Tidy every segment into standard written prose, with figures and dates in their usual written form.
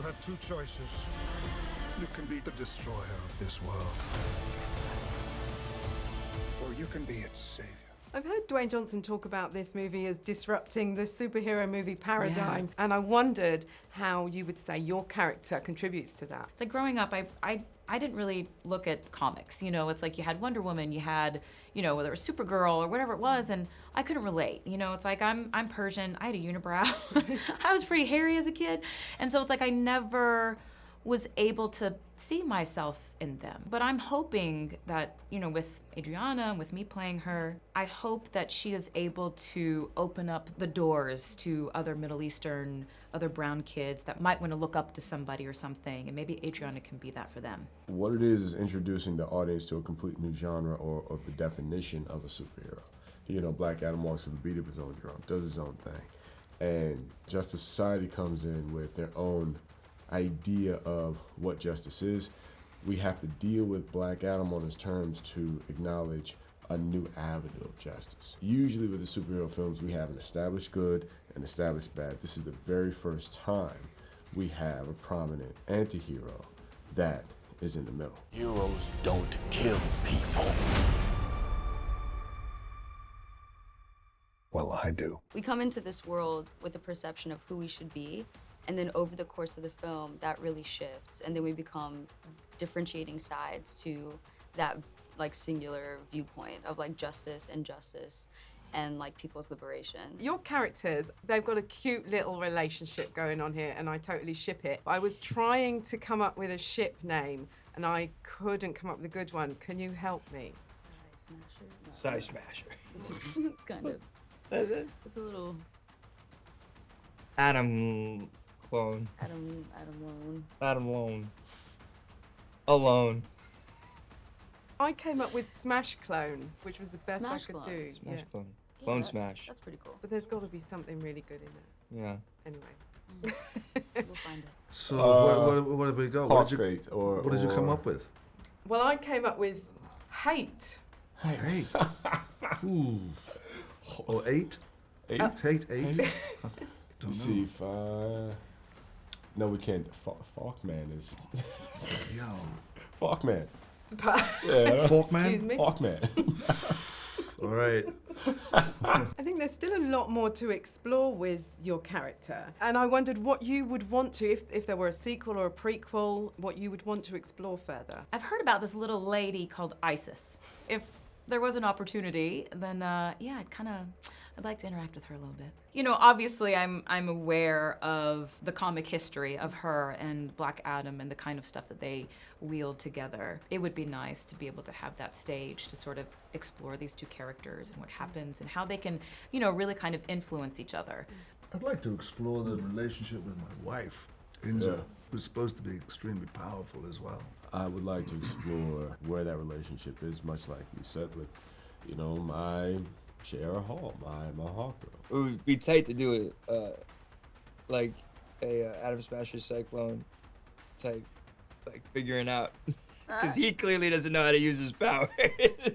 have two choices. You can be the destroyer of this world, or you can be its savior. I've heard Dwayne Johnson talk about this movie as disrupting the superhero movie paradigm, and I wondered how you would say your character contributes to that. It's like growing up, I didn't really look at comics. You know, it's like you had Wonder Woman, you had, you know, whether it was Supergirl or whatever it was, and I couldn't relate. You know, it's like I'm Persian, I had a unibrow. I was pretty hairy as a kid, and so it's like I never was able to see myself in them. But I'm hoping that, you know, with Adrianna and with me playing her, I hope that she is able to open up the doors to other Middle Eastern, other brown kids that might want to look up to somebody or something, and maybe Adrianna can be that for them. What it is introducing the audience to a complete new genre or of the definition of a superhero. You know, Black Adam walks to the beat of his own drum, does his own thing. And Justice Society comes in with their own idea of what justice is. We have to deal with Black Adam on his terms to acknowledge a new avenue of justice. Usually with the superhero films, we have an established good and established bad. This is the very first time we have a prominent anti-hero that is in the middle. Heroes don't kill people. Well, I do. We come into this world with a perception of who we should be, and then over the course of the film, that really shifts, and then we become differentiating sides to that like singular viewpoint of like justice and injustice and like people's liberation. Your characters, they've got a cute little relationship going on here, and I totally ship it. I was trying to come up with a ship name, and I couldn't come up with a good one. Can you help me? Side Smasher? No. Side Smasher. It's kind of, it's a little Adam Clone. Adam Lone. Adam Lone. Alone. I came up with Smash Clone, which was the best Smash I could Clone. do. Smash Yeah. Clone. Clone Yeah, Smash. That's pretty cool. But there's got to be something really good in there. Yeah. Anyway. We'll find it. So what did we go? What did you come up with? Well, I came up with hate. Hate. Ooh. Oh, eight? Eight? Hate, eight? You see, no, we can't. Hawkman is. Yo. Hawkman. Yeah. Forkman? Excuse me. Hawkman. All right. I think there's still a lot more to explore with your character. And I wondered what you would want to, if there were a sequel or a prequel, what you would want to explore further. I've heard about this little lady called Isis. If there was an opportunity, then yeah, I'd like to interact with her a little bit. You know, obviously I'm aware of the comic history of her and Black Adam and the kind of stuff that they wield together. It would be nice to be able to have that stage to sort of explore these two characters and what happens and how they can, you know, really kind of influence each other. I'd like to explore the relationship with my wife, Inja, who's supposed to be extremely powerful as well. I would like to explore where that relationship is, much like you said with, you know, my Shara Hall, my Hawk girl. It would be tight to do it, like a Adam Smasher Cyclone type, like figuring out, because he clearly doesn't know how to use his power.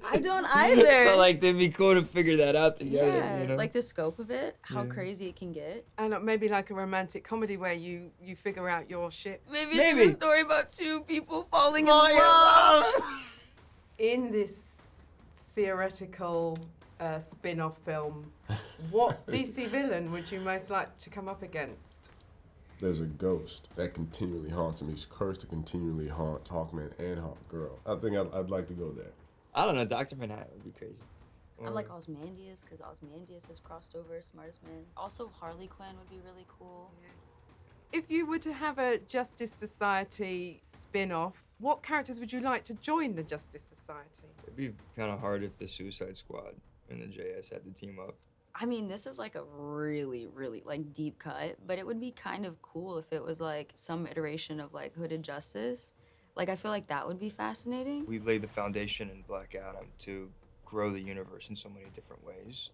I don't either. So like, it'd be cool to figure that out together. Yeah, you know? like the scope of it, how crazy it can get. And maybe like a romantic comedy where you figure out your ship. Maybe it's just a story about two people falling in love. In this theoretical spin-off film, what DC villain would you most like to come up against? There's a ghost that continually haunts him. He's cursed to continually haunt Hawkman and Hawkgirl. I think I'd like to go there. I don't know, Dr. Manhattan would be crazy. I like Ozymandias, because Ozymandias has crossed over as Smartest Man. Also, Harley Quinn would be really cool. Yes. If you were to have a Justice Society spin-off, what characters would you like to join the Justice Society? It'd be kind of hard if the Suicide Squad and the JS had to team up. I mean, this is like a really, really like deep cut, but it would be kind of cool if it was like some iteration of like Hooded Justice. Like, I feel like that would be fascinating. We laid the foundation in Black Adam to grow the universe in so many different ways.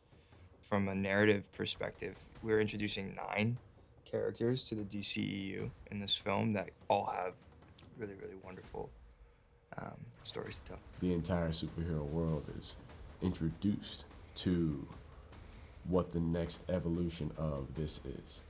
From a narrative perspective, we're introducing 9 characters to the DCEU in this film that all have really, really wonderful stories to tell. The entire superhero world is introduced to what the next evolution of this is.